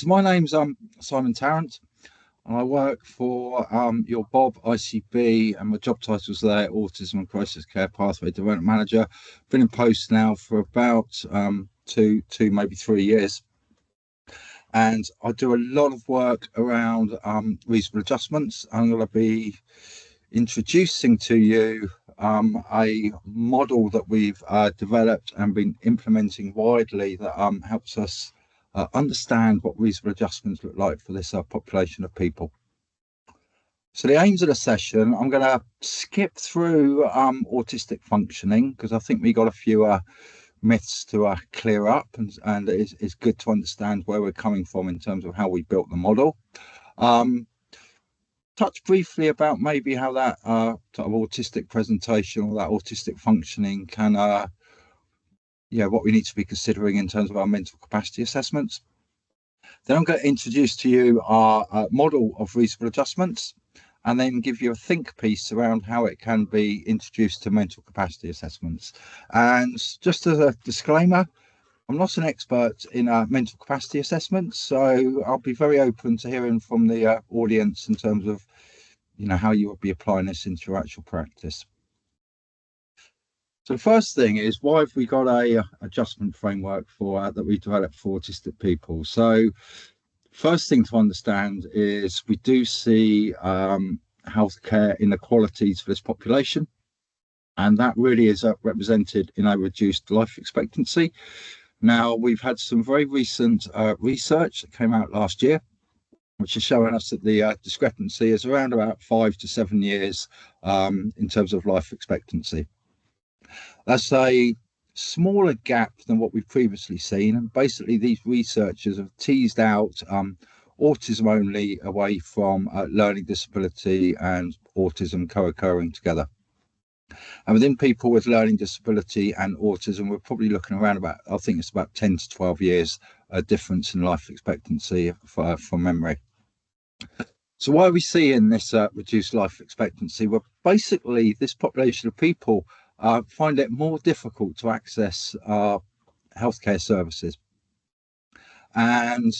So my name's Simon Tarrant, and I work for your Bob ICB, and my job title's there, Autism and Crisis Care Pathway Development Manager. Been in post now for about two, maybe 3 years, and I do a lot of work around reasonable adjustments. I'm going to be introducing to you a model that we've developed and been implementing widely that helps us understand what reasonable adjustments look like for this population of people. So the aims of the session, I'm going to skip through autistic functioning because I think we got a few myths to clear up, and it's good to understand where we're coming from in terms of how we built the model. Touch briefly about maybe how that sort of autistic presentation or that autistic functioning can, what we need to be considering in terms of our mental capacity assessments. Then I'm going to introduce to you our model of reasonable adjustments, and then give you a think piece around how it can be introduced to mental capacity assessments. And just as a disclaimer, I'm not an expert in mental capacity assessments, so I'll be very open to hearing from the audience in terms of how you would be applying this into your actual practice. So the first thing is, why have we got a adjustment framework for that we developed for autistic people? So first thing to understand is we do see healthcare inequalities for this population, and that really is represented in a reduced life expectancy. Now, we've had some very recent research that came out last year, which is showing us that the discrepancy is around about 5 to 7 years in terms of life expectancy. That's a smaller gap than what we've previously seen, and basically these researchers have teased out autism only away from learning disability and autism co-occurring together. And within people with learning disability and autism, we're probably looking around about, I think it's about 10 to 12 years difference in life expectancy from memory. So why are we seeing this reduced life expectancy? Well, basically, this population of people find it more difficult to access healthcare services. And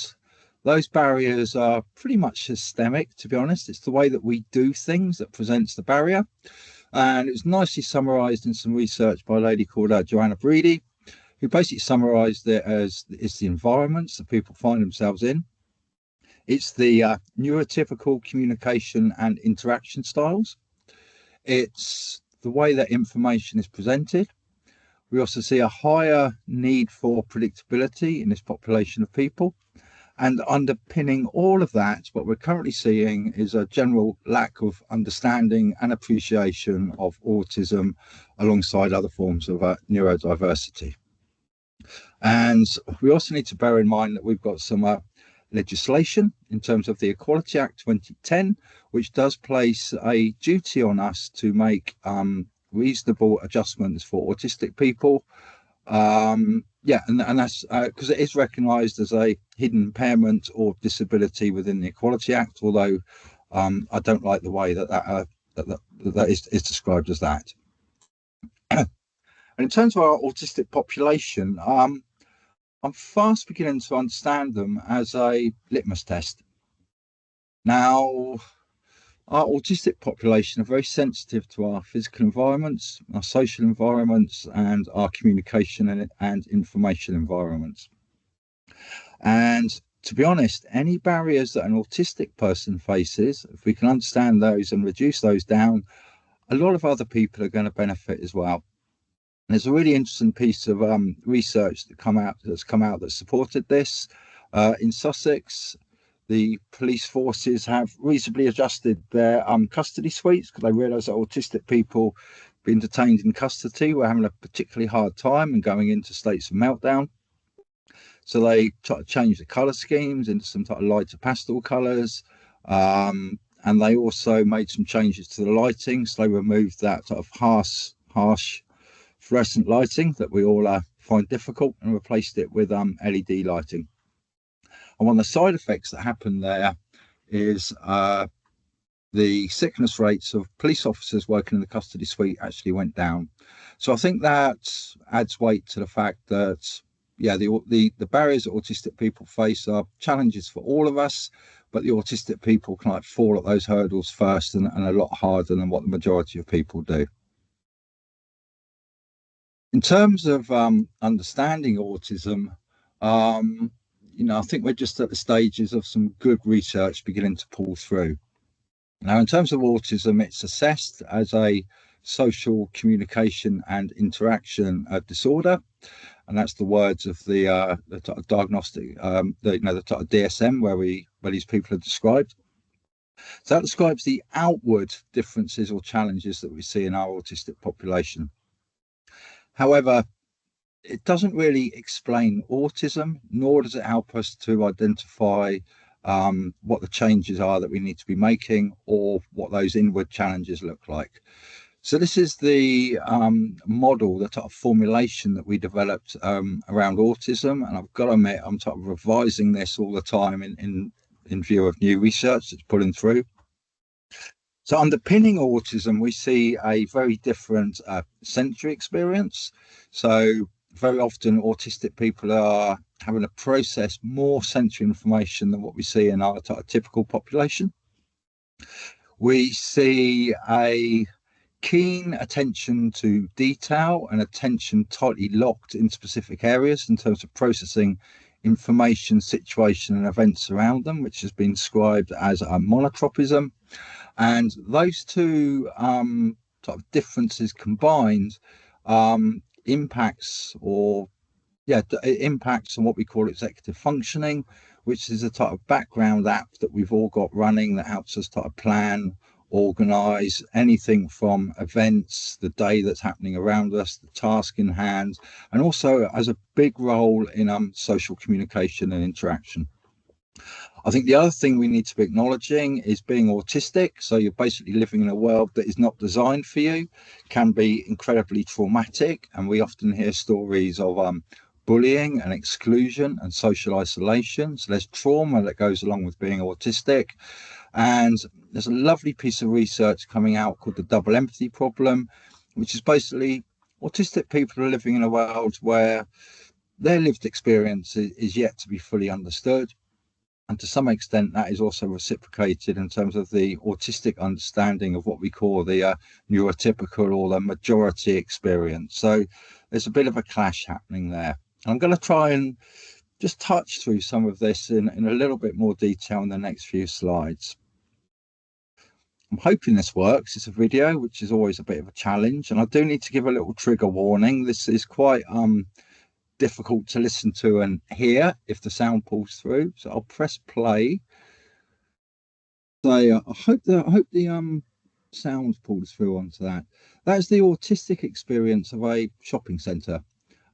those barriers are pretty much systemic, to be honest. It's the way that we do things that presents the barrier. And it's nicely summarised in some research by a lady called Joanna Breedy, who basically summarised it as it's the environments that people find themselves in. It's the neurotypical communication and interaction styles. It's the way that information is presented. We also see a higher need for predictability in this population of people. And underpinning all of that, what we're currently seeing is a general lack of understanding and appreciation of autism alongside other forms of neurodiversity. And we also need to bear in mind that we've got some legislation in terms of the Equality Act 2010, which does place a duty on us to make reasonable adjustments for autistic people. And that's because it is recognised as a hidden impairment or disability within the Equality Act, although I don't like the way that is described as that. And in terms of our autistic population, I'm fast beginning to understand them as a litmus test. Now, our autistic population are very sensitive to our physical environments, our social environments, and our communication and information environments. And to be honest, any barriers that an autistic person faces, if we can understand those and reduce those down, a lot of other people are going to benefit as well. And there's a really interesting piece of research that's come out that supported this. In Sussex, the police forces have reasonably adjusted their custody suites because they realise that autistic people being detained in custody were having a particularly hard time and going into states of meltdown. So they tried to change the colour schemes into some type of lighter pastel colours. And they also made some changes to the lighting. So they removed that sort of harsh fluorescent lighting that we all find difficult and replaced it with LED lighting. And one of the side effects that happened there is the sickness rates of police officers working in the custody suite actually went down. So I think that adds weight to the fact that yeah, the barriers that autistic people face are challenges for all of us, but the autistic people can like fall at those hurdles first and a lot harder than what the majority of people do. In terms of understanding autism, um, I think we're just at the stages of some good research beginning to pull through. Now, in terms of autism, it's assessed as a social communication and interaction disorder, and that's the words of the diagnostic, the DSM, where these people are described. So that describes the outward differences or challenges that we see in our autistic population. However, it doesn't really explain autism, nor does it help us to identify what the changes are that we need to be making or what those inward challenges look like. So this is the model, the type of formulation that we developed around autism, and I've got to admit I'm sort of revising this all the time in view of new research that's pulling through. So underpinning autism, we see a very different sensory experience. So very often autistic people are having to process more sensory information than what we see in our typical population. We see a keen attention to detail and attention tightly locked in specific areas in terms of processing information, situation, and events around them, which has been described as a monotropism. And those two sort of differences combined impacts it impacts on what we call executive functioning, which is a type of background app that we've all got running that helps us type of plan, organize anything from events, the day that's happening around us, the task in hand, and also has a big role in social communication and interaction. I think the other thing we need to be acknowledging is being autistic. So you're basically living in a world that is not designed for you, can be incredibly traumatic. And we often hear stories of bullying and exclusion and social isolation. So there's trauma that goes along with being autistic. And there's a lovely piece of research coming out called the double empathy problem, which is basically autistic people are living in a world where their lived experience is yet to be fully understood. And to some extent, that is also reciprocated in terms of the autistic understanding of what we call the neurotypical or the majority experience. So there's a bit of a clash happening there. And I'm going to try and just touch through some of this in a little bit more detail in the next few slides. I'm hoping this works. It's a video, which is always a bit of a challenge. And I do need to give a little trigger warning. This is quite difficult to listen to and hear if the sound pulls through. So I'll press play. So I hope the sound pulls through onto that. That's the autistic experience of a shopping centre.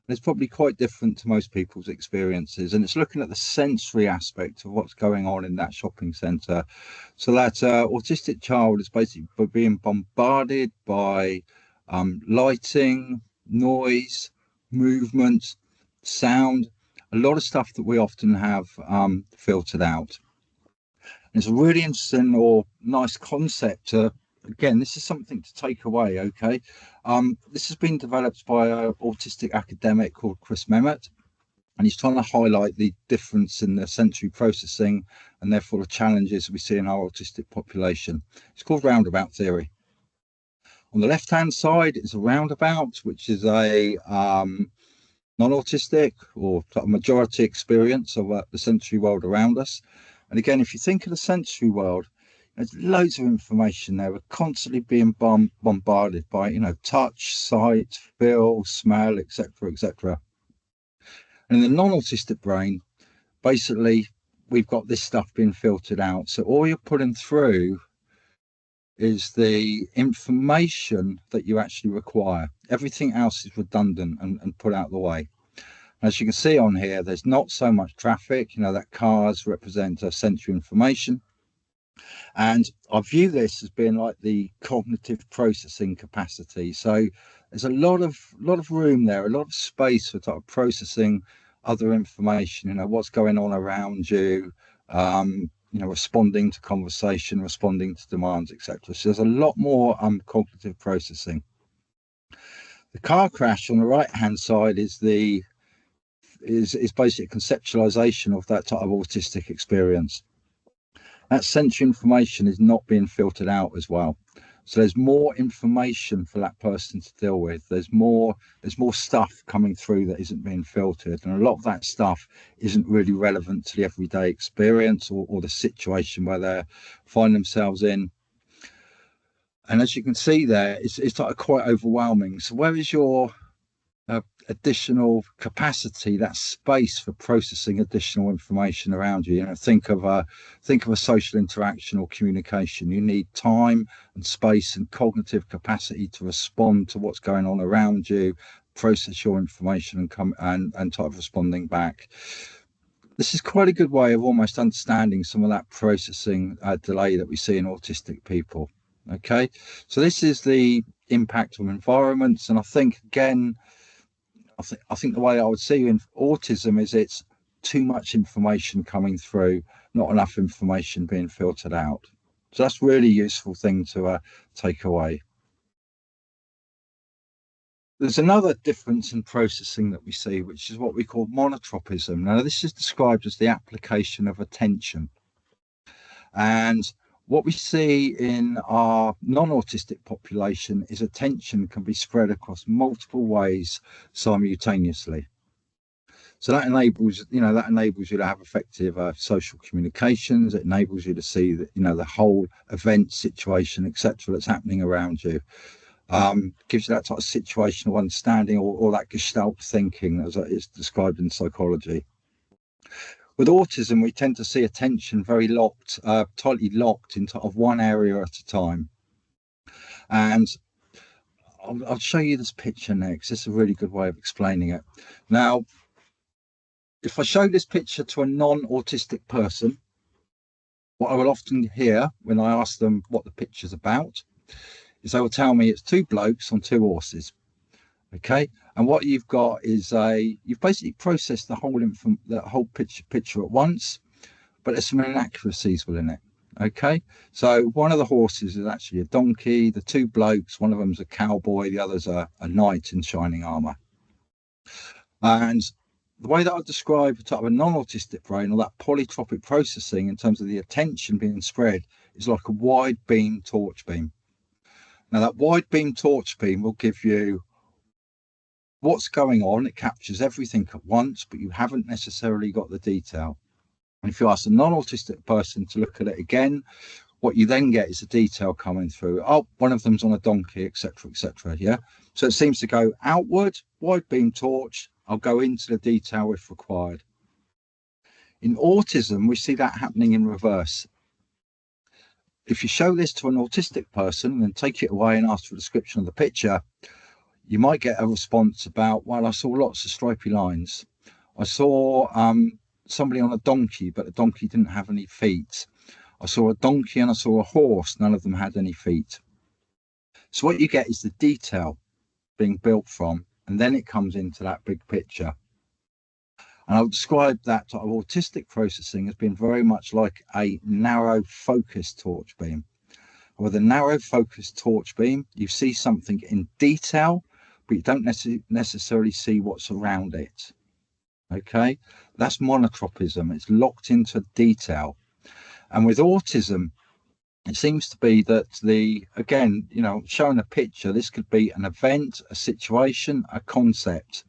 It's probably quite different to most people's experiences, and it's looking at the sensory aspect of what's going on in that shopping centre. So that autistic child is basically being bombarded by lighting, noise, movement, sound, a lot of stuff that we often have filtered out. And it's a really interesting or nice concept. Again, this is something to take away, okay? This has been developed by an autistic academic called Chris Memmott, and he's trying to highlight the difference in the sensory processing and therefore the challenges we see in our autistic population. It's called roundabout theory. On the left-hand side is a roundabout, which is a non-autistic or majority experience of the sensory world around us. And again, if you think of the sensory world, there's loads of information there. We're constantly being bombarded by, touch, sight, feel, smell, etc., etc. And in the non-autistic brain, basically, we've got this stuff being filtered out. So all you're putting through is the information that you actually require. Everything else is redundant and put out of the way. As you can see on here, there's not so much traffic, that cars represent sensory information. And I view this as being like the cognitive processing capacity. So there's a lot of room there, a lot of space for type of processing other information, what's going on around you, responding to conversation, responding to demands, etc. So there's a lot more cognitive processing. The car crash on the right hand side is the is basically a conceptualization of that type of autistic experience. That sensory information is not being filtered out as well. So there's more information for that person to deal with. There's more stuff coming through that isn't being filtered, and a lot of that stuff isn't really relevant to the everyday experience or the situation where they find themselves in. And as you can see there, it's like quite overwhelming. So where is your additional capacity, that space for processing additional information around you? Think of a social interaction or communication. You need time and space and cognitive capacity to respond to what's going on around you, process your information, and type of responding back. This is quite a good way of almost understanding some of that processing delay that we see in autistic people. Okay, so this is the impact of environments, and I think again, I think the way I would see in autism is it's too much information coming through, not enough information being filtered out. So that's really useful thing to take away. There's another difference in processing that we see, which is what we call monotropism. Now, this is described as the application of attention. And what we see in our non-autistic population is attention can be spread across multiple ways simultaneously. So that enables you to have effective social communications. It enables you to see the whole event, situation, etc. that's happening around you. Gives you that type of situational understanding or that gestalt thinking, as it's described in psychology. With autism, we tend to see attention very locked, tightly locked into one area at a time. And I'll show you this picture next. This is a really good way of explaining it. Now, if I show this picture to a non-autistic person, what I will often hear when I ask them what the picture's about is they will tell me it's two blokes on two horses. Okay, and what you've got is you've basically processed the whole picture at once, but there's some inaccuracies within it. Okay, so one of the horses is actually a donkey. The two blokes, one of them's a cowboy, the other's a knight in shining armor. And the way that I describe a type of a non-autistic brain, or that polytropic processing in terms of the attention being spread, is like a wide beam torch beam. Now, that wide beam torch beam will give you what's going on. It captures everything at once, but you haven't necessarily got the detail. And if you ask a non-autistic person to look at it again, what you then get is the detail coming through. Oh, one of them's on a donkey, etc., etc. Yeah. So it seems to go outward, wide beam torch. I'll go into the detail if required. In autism, we see that happening in reverse. If you show this to an autistic person and take it away and ask for a description of the picture, you might get a response about, well, I saw lots of stripy lines. I saw somebody on a donkey, but the donkey didn't have any feet. I saw a donkey and I saw a horse. None of them had any feet. So what you get is the detail being built from, and then it comes into that big picture. And I'll describe that type of autistic processing as being very much like a narrow focus torch beam. With a narrow focus torch beam, you see something in detail, but you don't necessarily see what's around it. Okay, that's monotropism. It's locked into detail. And with autism, it seems to be that showing a picture, this could be an event, a situation, a concept.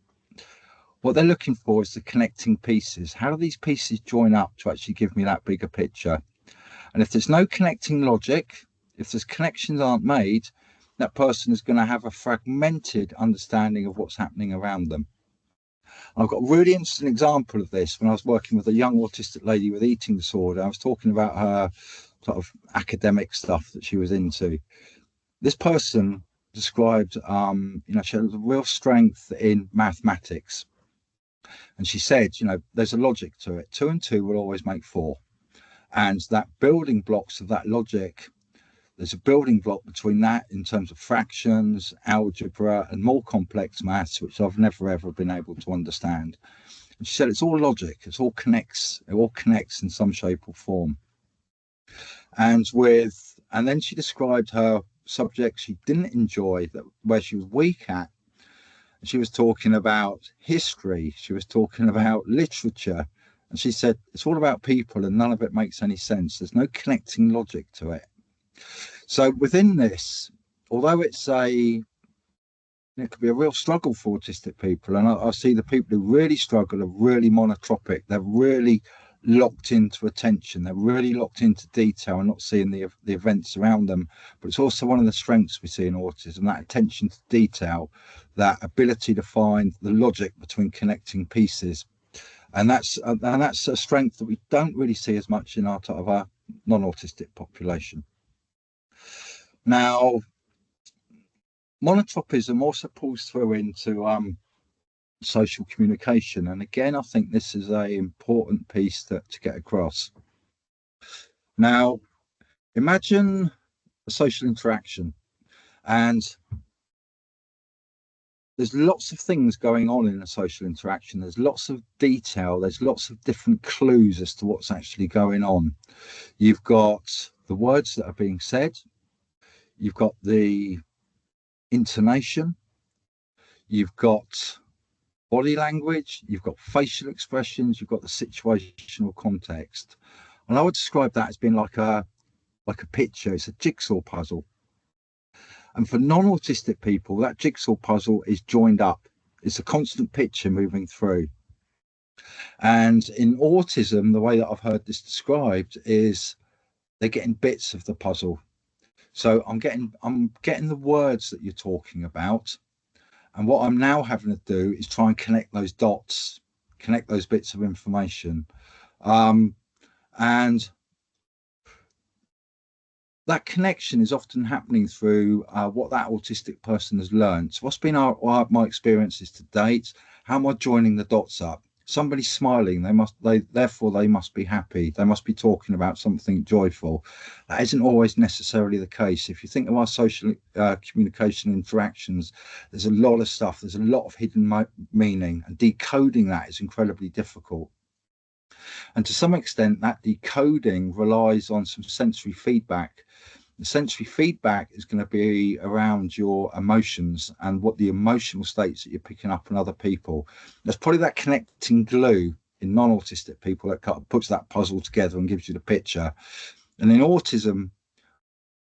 What they're looking for is the connecting pieces. How do these pieces join up to actually give me that bigger picture? And if there's no connecting logic, if those connections aren't made, that person is going to have a fragmented understanding of what's happening around them. I've got a really interesting example of this when I was working with a young autistic lady with eating disorder. I was talking about her sort of academic stuff that she was into. This person described, she had a real strength in mathematics. And she said, there's a logic to it. 2 and 2 will always make 4. And that building blocks of that logic, there's a building block between that in terms of fractions, algebra, and more complex maths, which I've never ever been able to understand. And she said it's all logic, it all connects in some shape or form. And then she described her subjects she didn't enjoy, where she was weak at. She was talking about history. She was talking about literature. And she said, it's all about people and none of it makes any sense. There's no connecting logic to it. So within this, although it could be a real struggle for autistic people. And I see the people who really struggle are really monotropic. They're really locked into attention. They're really locked into detail and not seeing the events around them. But it's also one of the strengths we see in autism, that attention to detail, that ability to find the logic between connecting pieces. And that's a strength that we don't really see as much in our non-autistic population. Now, monotropism also pulls through into social communication. And again, I think this is a important piece to get across. Now, imagine a social interaction, and there's lots of things going on in a social interaction. There's lots of detail. There's lots of different clues as to what's actually going on. You've got the words that are being said. You've got the intonation. You've got body language, you've got facial expressions, you've got the situational context. And I would describe that as being like a picture. It's a jigsaw puzzle. And for non-autistic people, that jigsaw puzzle is joined up. It's a constant picture moving through. And in autism, the way that I've heard this described is they're getting bits of the puzzle. So I'm getting the words that you're talking about. And what I'm now having to do is try and connect those dots, connect those bits of information. And that connection is often happening through what that autistic person has learned. So what's been my experiences to date? How am I joining the dots up? Somebody's smiling, therefore they must be happy. They must be talking about something joyful. That isn't always necessarily the case. If you think of our social communication interactions, there's a lot of stuff. There's a lot of hidden meaning, and decoding that is incredibly difficult. And to some extent, that decoding relies on some sensory feedback. The sensory feedback is going to be around your emotions and what the emotional states that you're picking up in other people. There's probably that connecting glue in non-autistic people that kind of puts that puzzle together and gives you the picture. And in autism,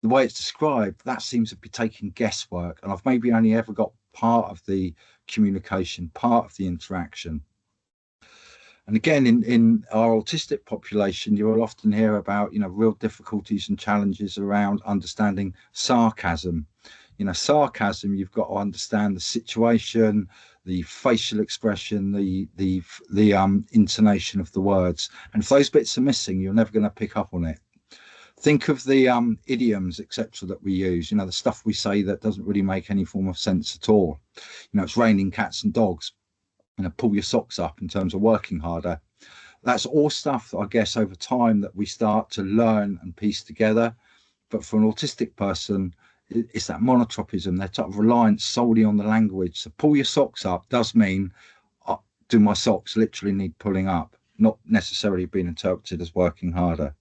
the way it's described, that seems to be taking guesswork. And I've maybe only ever got part of the communication, part of the interaction. And again, in our autistic population, you will often hear about, real difficulties and challenges around understanding sarcasm. Sarcasm, you've got to understand the situation, the facial expression, the intonation of the words. And if those bits are missing, you're never going to pick up on it. Think of the idioms, etc., that we use, the stuff we say that doesn't really make any form of sense at all. It's raining cats and dogs. Pull your socks up in terms of working harder. That's all stuff that I guess over time that we start to learn and piece together. But for an autistic person, it's that monotropism, that type of reliance solely on the language. So pull your socks up does mean do my socks literally need pulling up, not necessarily being interpreted as working harder.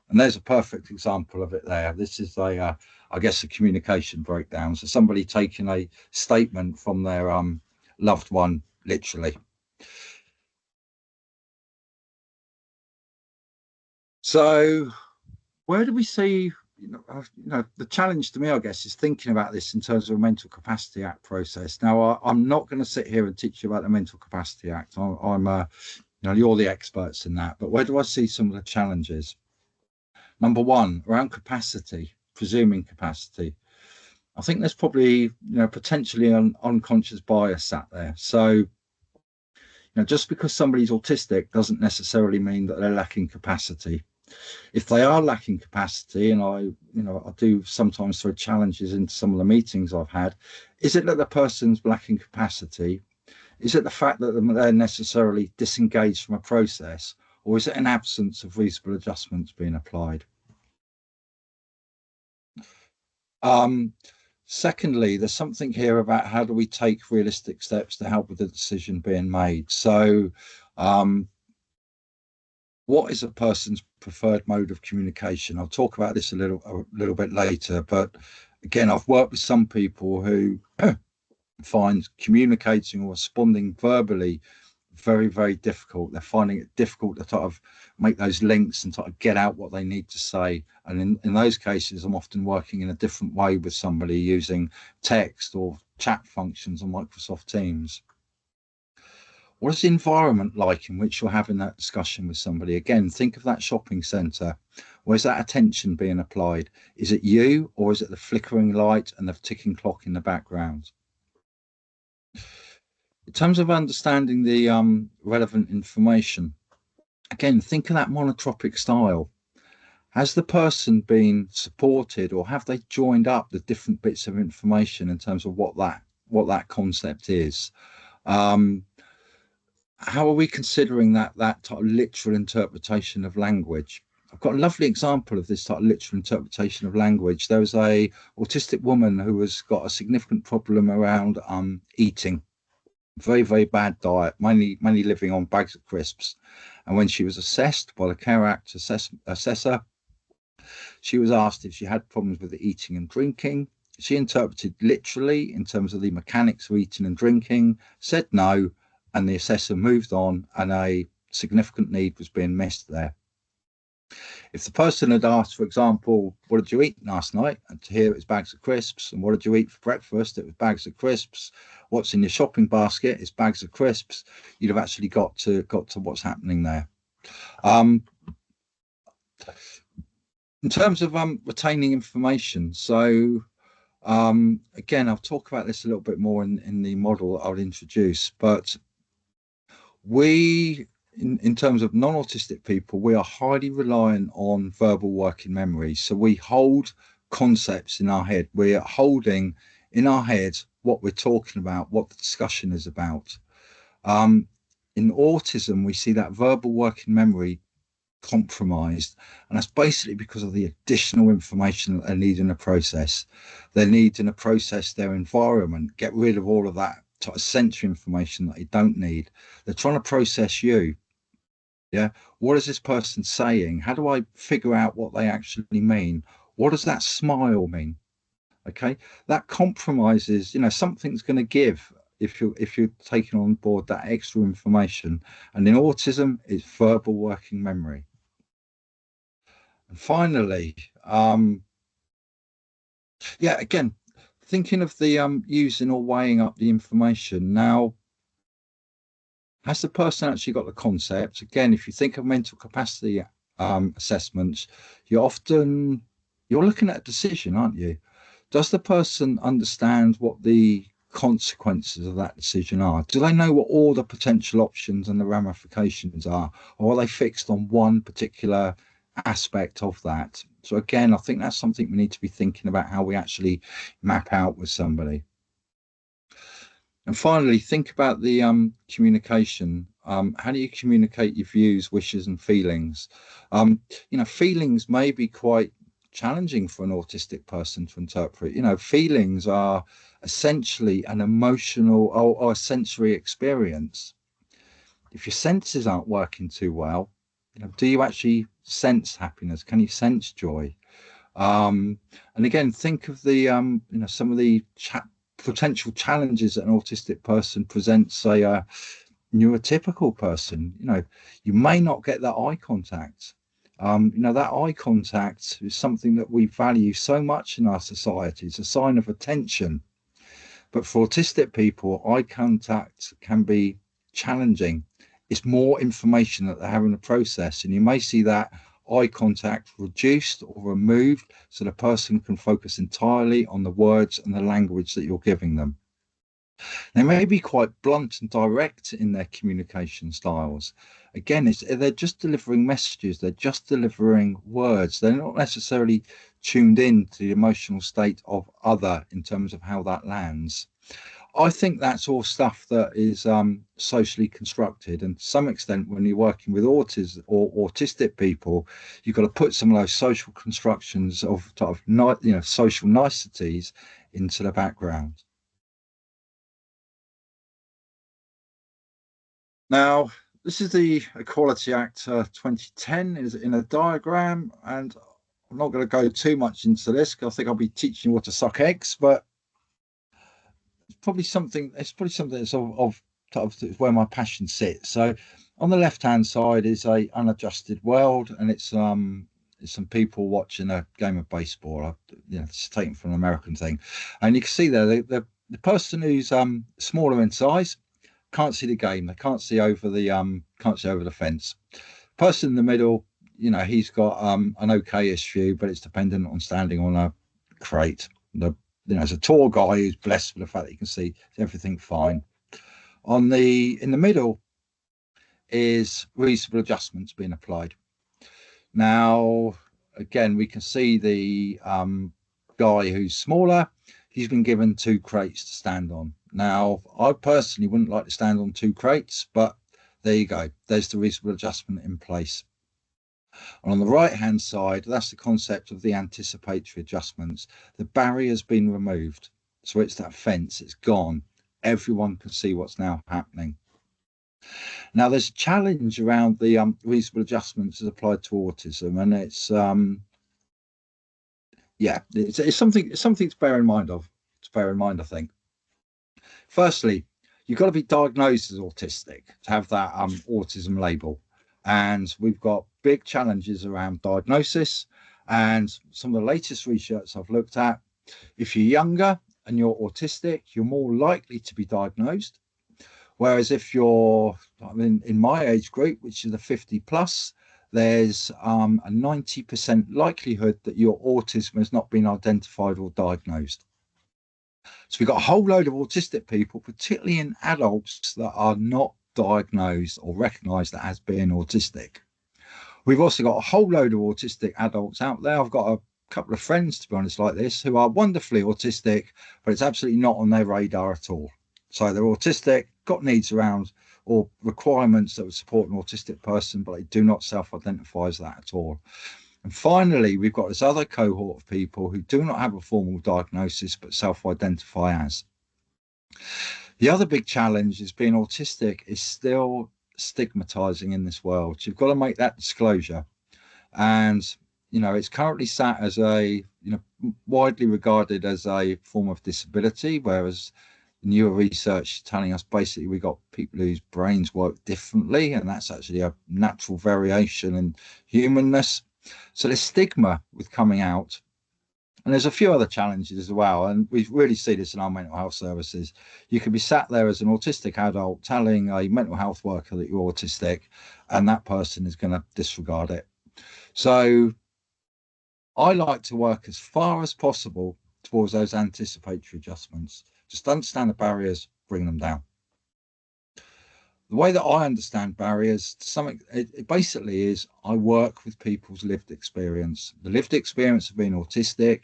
And there's a perfect example of it there. This is I guess, a communication breakdown. So somebody taking a statement from their loved one, literally. So where do we see, the challenge to me, I guess, is thinking about this in terms of a Mental Capacity Act process. Now, I'm not going to sit here and teach you about the Mental Capacity Act. You're the experts in that. But where do I see some of the challenges? Number one, around capacity, presuming capacity. I think there's probably, potentially an unconscious bias sat there. So, just because somebody's autistic doesn't necessarily mean that they're lacking capacity. If they are lacking capacity, and I do sometimes throw challenges into some of the meetings I've had, is it that the person's lacking capacity? Is it the fact that they're necessarily disengaged from a process? Or is it an absence of reasonable adjustments being applied? Secondly, there's something here about how do we take realistic steps to help with the decision being made. So what is a person's preferred mode of communication? I'll talk about this a little bit later, but again, I've worked with some people who find communicating or responding verbally very, very difficult. They're finding it difficult to sort of make those links and sort of get out what they need to say. And in those cases, I'm often working in a different way with somebody using text or chat functions on Microsoft Teams. What is the environment like in which you're having that discussion with somebody? Again, think of that shopping centre. Where's that attention being applied? Is it you, or is it the flickering light and the ticking clock in the background? In terms of understanding the relevant information, again, think of that monotropic style. Has the person been supported, or have they joined up the different bits of information in terms of what that concept is? Um, how are we considering that type of literal interpretation of language? I've got a lovely example of this type of literal interpretation of language. There was a autistic woman who has got a significant problem around eating, very, very bad diet, mainly living on bags of crisps. And when she was assessed by the Care Act assessor, she was asked if she had problems with the eating and drinking. She interpreted literally in terms of the mechanics of eating and drinking, said no, and the assessor moved on, and a significant need was being missed there. If the person had asked, for example, what did you eat last night? And to hear it was bags of crisps. And what did you eat for breakfast? It was bags of crisps. What's in your shopping basket? It's bags of crisps. You'd have actually got to what's happening there. In terms of retaining information, so again, I'll talk about this a little bit more in the model I'll introduce, but in terms of non-autistic people, we are highly reliant on verbal working memory. So we hold concepts in our head. We're holding in our head what we're talking about, what the discussion is about. In autism, we see that verbal working memory compromised, and that's basically because of the additional information that they need in a process. They need in a process their environment, get rid of all of that sort of sensory information that they don't need. They're trying to process you. Yeah, what is this person saying? How do I figure out what they actually mean? What does that smile mean? Okay, that compromises, something's going to give if you're taking on board that extra information. And in autism, it's verbal working memory. And finally, yeah, again, thinking of the using or weighing up the information. Now, has the person actually got the concept? Again, if you think of mental capacity assessments, you're looking at a decision, aren't you? Does the person understand what the consequences of that decision are? Do they know what all the potential options and the ramifications are? Or are they fixed on one particular aspect of that? So again, I think that's something we need to be thinking about, how we actually map out with somebody. And finally, think about the communication. How do you communicate your views, wishes, and feelings? Feelings may be quite challenging for an autistic person to interpret. Feelings are essentially an emotional or a sensory experience. If your senses aren't working too well, do you actually sense happiness? Can you sense joy? And again, think of the some of the potential challenges that an autistic person presents, say a neurotypical person. You may not get that eye contact. That eye contact is something that we value so much in our society. It's a sign of attention. But for autistic people, eye contact can be challenging. It's more information that they're having to process, and you may see that eye contact reduced or removed so the person can focus entirely on the words and the language that you're giving them. They may be quite blunt and direct in their communication styles. Again, they're just delivering messages, they're just delivering words. They're not necessarily tuned in to the emotional state of other in terms of how that lands. I think that's all stuff that is socially constructed, and to some extent, when you're working with autism or autistic people, you've got to put some of those social constructions of social niceties into the background. Now, this is the Equality Act 2010 is in a diagram, and I'm not going to go too much into this because I think I'll be teaching you what to suck eggs, but It's probably something that's of where my passion sits. So on the left hand side is a unadjusted world, and it's some people watching a game of baseball. It's taken from an American thing, and you can see there the person who's smaller in size can't see the game. They can't see over the fence. Person in the middle, he's got an okay-ish view, but it's dependent on standing on a crate. The As a tall guy who's blessed with the fact that he can see everything fine. In the middle is reasonable adjustments being applied. Now, again, we can see the guy who's smaller. He's been given two crates to stand on. Now, I personally wouldn't like to stand on two crates, but there you go. There's the reasonable adjustment in place. And on the right hand side, that's the concept of the anticipatory adjustments. The barrier's been removed. So it's that fence, it's gone. Everyone can see what's now happening. Now, there's a challenge around the reasonable adjustments as applied to autism, and it's something to bear in mind I think. Firstly, you've got to be diagnosed as autistic to have that autism label. And we've got big challenges around diagnosis. And some of the latest research I've looked at, if you're younger and you're autistic, you're more likely to be diagnosed. Whereas if you're in my age group, which is the 50 plus, there's a 90% likelihood that your autism has not been identified or diagnosed. So we've got a whole load of autistic people, particularly in adults, that are not diagnosed or recognised as being autistic. We've also got a whole load of autistic adults out there. I've got a couple of friends, to be honest, like this, who are wonderfully autistic, but it's absolutely not on their radar at all. So they're autistic, got needs around or requirements that would support an autistic person, but they do not self-identify as that at all. And finally, we've got this other cohort of people who do not have a formal diagnosis, but self-identify as. The other big challenge is being autistic is still stigmatizing in this world. So you've got to make that disclosure. And, it's currently sat as widely regarded as a form of disability, whereas newer research is telling us basically we've got people whose brains work differently, and that's actually a natural variation in humanness. So there's stigma with coming out. And there's a few other challenges as well. And we really see this in our mental health services. You could be sat there as an autistic adult telling a mental health worker that you're autistic, and that person is going to disregard it. So I like to work as far as possible towards those anticipatory adjustments. Just understand the barriers, bring them down. The way that I understand barriers, it basically is I work with people's lived experience. The lived experience of being autistic,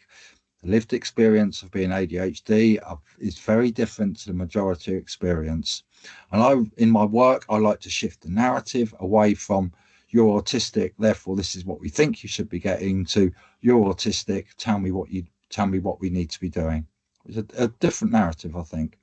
the lived experience of being ADHD is very different to the majority experience. And in my work, I like to shift the narrative away from you're autistic, therefore this is what we think you should be getting, to you're autistic, tell me what we need to be doing. It's a different narrative, I think.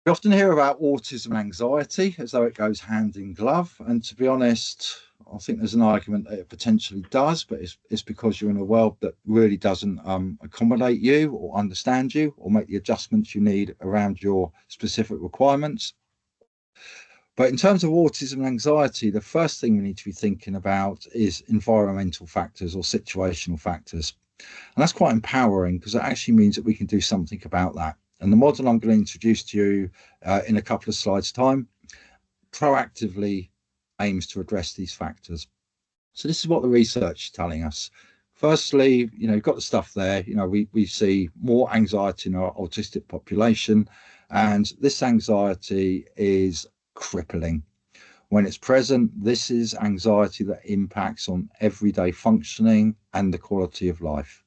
We often hear about autism anxiety as though it goes hand in glove. And to be honest, I think there's an argument that it potentially does, but it's because you're in a world that really doesn't accommodate you or understand you or make the adjustments you need around your specific requirements. But in terms of autism and anxiety, the first thing we need to be thinking about is environmental factors or situational factors. And that's quite empowering because it actually means that we can do something about that. And the model I'm going to introduce to you in a couple of slides' time proactively aims to address these factors. So this is what the research is telling us. Firstly, you've got the stuff there. We see more anxiety in our autistic population, and this anxiety is crippling. When it's present, this is anxiety that impacts on everyday functioning and the quality of life.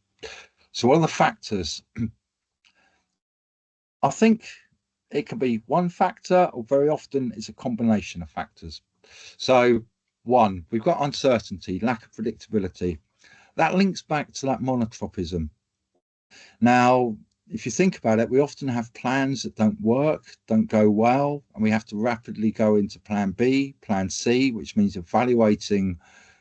So what are the factors? I think it can be one factor, or very often it's a combination of factors. So one, we've got uncertainty, lack of predictability. That links back to that monotropism. Now, if you think about it, we often have plans that don't work, don't go well, and we have to rapidly go into plan B, plan C, which means evaluating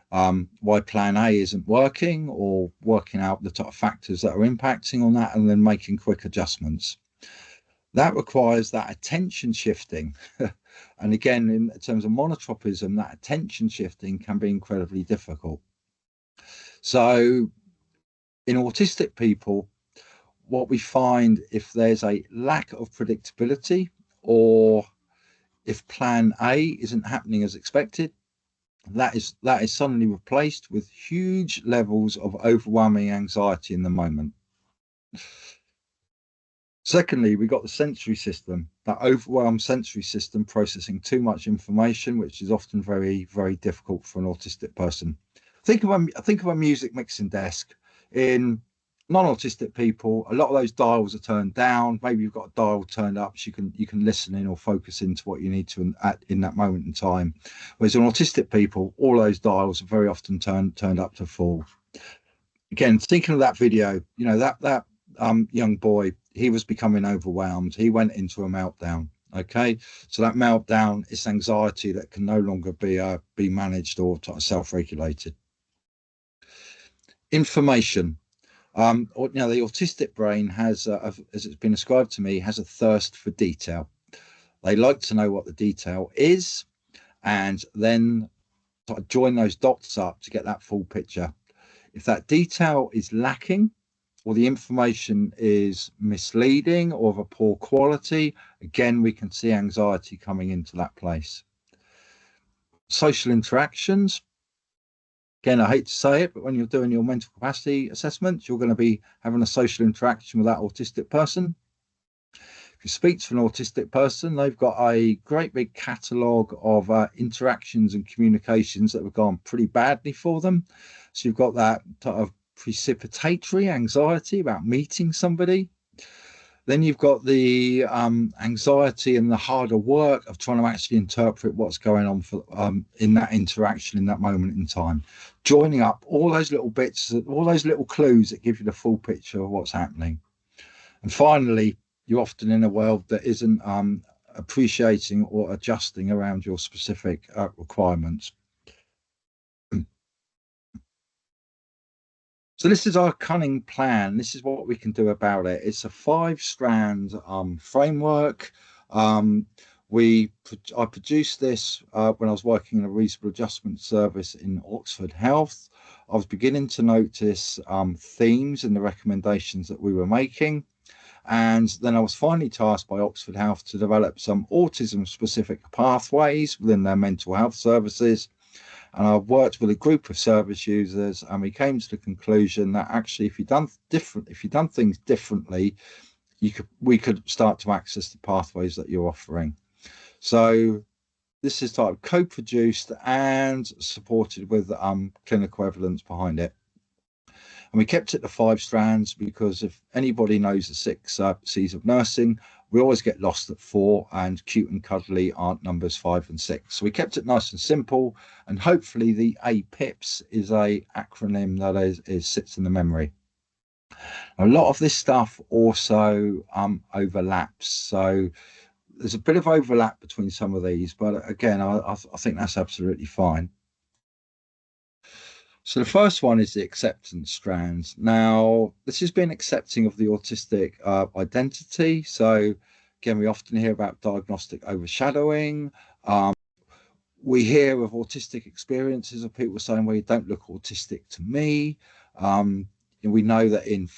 why plan A isn't working, or working out the type of factors that are impacting on that, and then making quick adjustments. That requires that attention shifting. And again, in terms of monotropism, that attention shifting can be incredibly difficult. So in autistic people, what we find, if there's a lack of predictability, or if plan A isn't happening as expected, that is suddenly replaced with huge levels of overwhelming anxiety in the moment. Secondly, we got the sensory system, that overwhelmed sensory system processing too much information, which is often very, very difficult for an autistic person. Think of a music mixing desk. In non-autistic people, a lot of those dials are turned down. Maybe you've got a dial turned up, so you can listen in or focus into what you need to in that moment in time. Whereas in autistic people, all those dials are very often turned up to full. Again, thinking of that video, that young boy, he was becoming overwhelmed. He went into a meltdown. Okay, so that meltdown is anxiety that can no longer be managed or self-regulated. Information. The autistic brain has, as it's been described to me, has a thirst for detail. They like to know what the detail is, and then join those dots up to get that full picture. If that detail is lacking, or the information is misleading or of a poor quality, again, we can see anxiety coming into that place. Social interactions. Again, I hate to say it, but when you're doing your mental capacity assessment, you're going to be having a social interaction with that autistic person. If you speak to an autistic person, they've got a great big catalogue of interactions and communications that have gone pretty badly for them. So you've got that sort of precipitatory anxiety about meeting somebody. Then you've got the anxiety and the harder work of trying to actually interpret what's going on in that interaction in that moment in time. Joining up all those little bits, all those little clues that give you the full picture of what's happening. And finally, you're often in a world that isn't appreciating or adjusting around your specific requirements. So this is our cunning plan. This is what we can do about it. It's a 5-strand framework. I produced this when I was working in a reasonable adjustment service in Oxford Health. I was beginning to notice themes in the recommendations that we were making. And then I was finally tasked by Oxford Health to develop some autism-specific pathways within their mental health services. And I worked with a group of service users, and we came to the conclusion that actually, if you've done things differently, we could start to access the pathways that you're offering. So this is sort of co-produced and supported with clinical evidence behind it. And we kept it to 5 strands because if anybody knows the 6 C's of nursing, we always get lost at 4, and cute and cuddly aren't numbers 5 and 6. So we kept it nice and simple, and hopefully the APIPS is a acronym that sits in the memory. A lot of this stuff also overlaps. So there's a bit of overlap between some of these, but again, I think that's absolutely fine. So the first one is the acceptance strand. Now, this has been accepting of the autistic identity. So again, we often hear about diagnostic overshadowing. We hear of autistic experiences of people saying, well, you don't look autistic to me. We know that in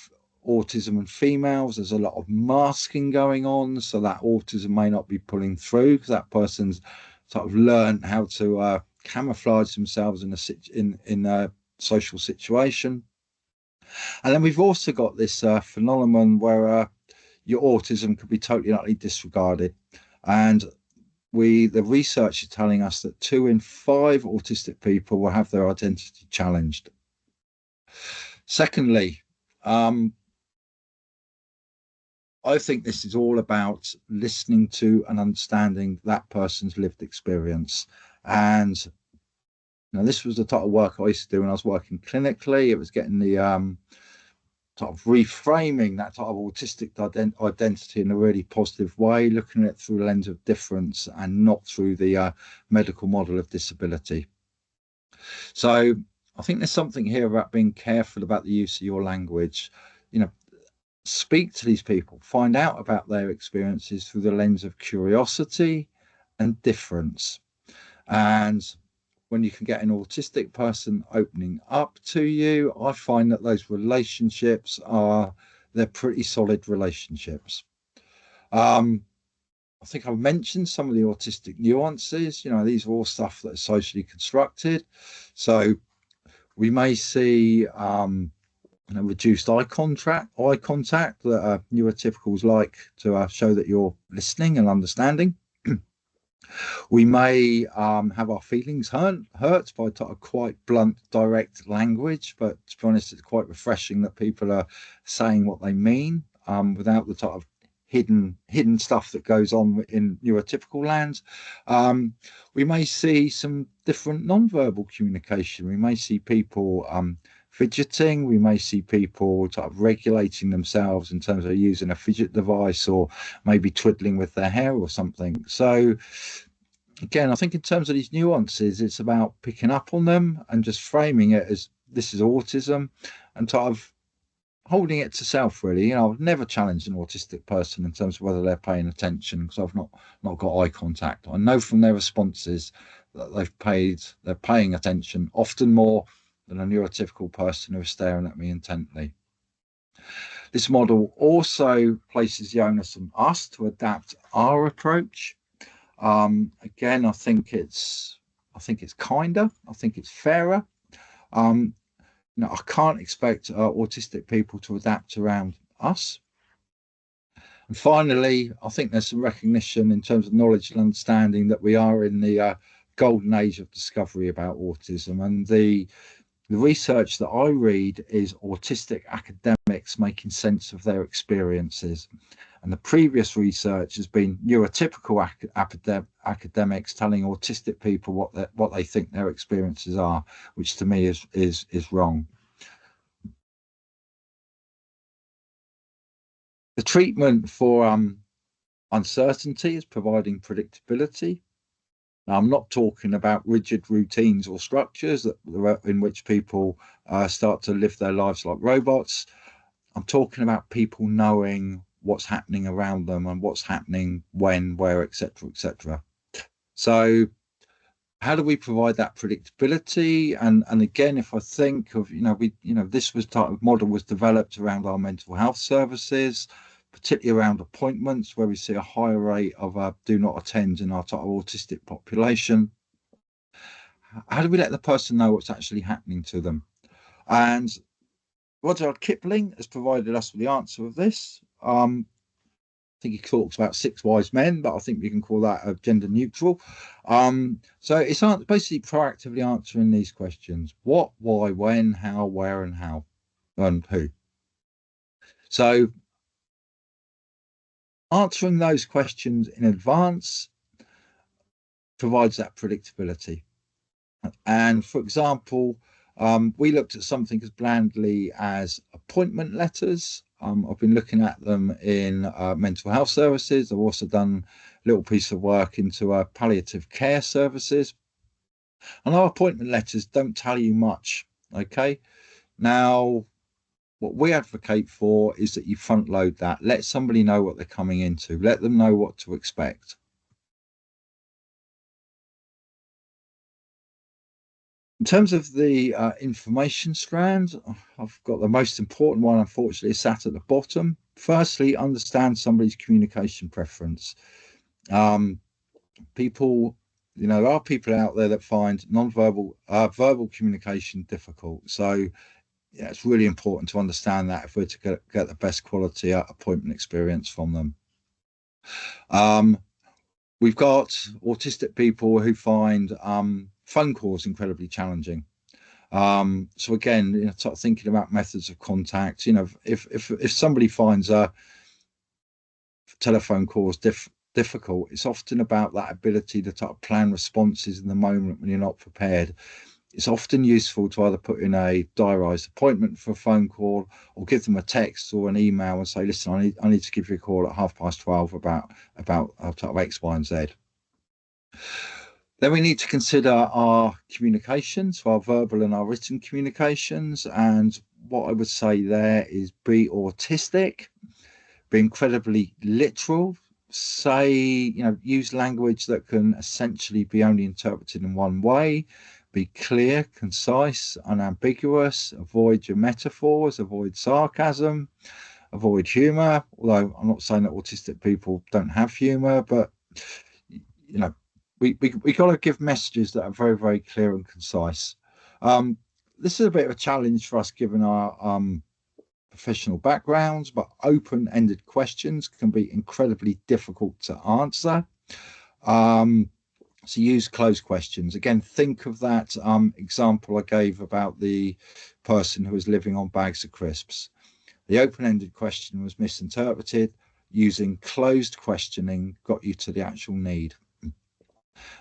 autism and females, there's a lot of masking going on. So that autism may not be pulling through because that person's sort of learned how to camouflage themselves in a social situation. And then we've also got this phenomenon where your autism could be totally and utterly disregarded. And the research is telling us that 2 in 5 autistic people will have their identity challenged. Secondly, I think this is all about listening to and understanding that person's lived experience. And this was the type of work I used to do when I was working clinically. It was getting the sort of reframing that type of autistic identity in a really positive way, looking at it through the lens of difference and not through the medical model of disability. So I think there's something here about being careful about the use of your language. You know, speak to these people, find out about their experiences through the lens of curiosity and difference. And when you can get an autistic person opening up to you, I find that those relationships are they're pretty solid relationships. Um, I think I've mentioned some of the autistic nuances. These are all stuff that are socially constructed. So we may see reduced eye contact that neurotypicals like to show that you're listening and understanding. We may have our feelings hurt by quite blunt, direct language, but to be honest, it's quite refreshing that people are saying what they mean without the type of hidden stuff that goes on in neurotypical lands. We may see some different non-verbal communication. We may see people fidgeting. We may see people sort of regulating themselves in terms of using a fidget device or maybe twiddling with their hair or something. So again, I think in terms of these nuances, it's about picking up on them and just framing it as this is autism and sort of holding it to self, really. I've never challenged an autistic person in terms of whether they're paying attention because I've not got eye contact. I know from their responses that they're paying attention, often more than a neurotypical person who is staring at me intently. This model also places the onus on us to adapt our approach. Again, I think it's kinder. I think it's fairer. Um, I can't expect autistic people to adapt around us. And finally, I think there's some recognition in terms of knowledge and understanding that we are in the golden age of discovery about autism. And the research that I read is autistic academics making sense of their experiences. And the previous research has been neurotypical academics telling autistic people what they think their experiences are, which to me is wrong. The treatment for uncertainty is providing predictability. Now, I'm not talking about rigid routines or structures in which people start to live their lives like robots. I'm talking about people knowing what's happening around them and what's happening when, where, etc., etc. So, how do we provide that predictability? And again, if I think of this was type of model was developed around our mental health services, particularly around appointments where we see a higher rate of do not attend in our type of autistic population. How do we let the person know what's actually happening to them? And Rudyard Kipling has provided us with the answer of this. I think he talks about six wise men, but I think we can call that gender neutral. So it's basically proactively answering these questions: what, why, when, how, where, and how, and who. So answering those questions in advance provides that predictability. And for example, we looked at something as blandly as appointment letters. I've been looking at them in mental health services. I've also done a little piece of work into palliative care services. And our appointment letters don't tell you much. Okay. Now, what we advocate for is that you front load that. Let somebody know what they're coming into. Let them know what to expect. In terms of the information strand, I've got the most important one, unfortunately, sat at the bottom. Firstly, understand somebody's communication preference. Um, people, there are people out there that find verbal communication difficult. So, yeah, it's really important to understand that if we're to get the best quality appointment experience from them. We've got autistic people who find phone calls incredibly challenging. So again, sort of thinking about methods of contact. If somebody finds a telephone calls difficult, it's often about that ability to sort of plan responses in the moment when you're not prepared. It's often useful to either put in a diarised appointment for a phone call or give them a text or an email and say, listen, I need to give you a call at 12:30 about sort of X, Y, and Z. Then we need to consider our communications, so our verbal and our written communications. And what I would say there is be autistic, be incredibly literal, say, use language that can essentially be only interpreted in one way, be clear, concise, unambiguous, avoid your metaphors, avoid sarcasm, avoid humor. Although I'm not saying that autistic people don't have humor, but you know, we got to give messages that are very, very clear and concise. Um, this is a bit of a challenge for us given our professional backgrounds, but open-ended questions can be incredibly difficult to answer. Um, so use closed questions. Again, think of that example I gave about the person who was living on bags of crisps. The open-ended question was misinterpreted. Using closed questioning got you to the actual need.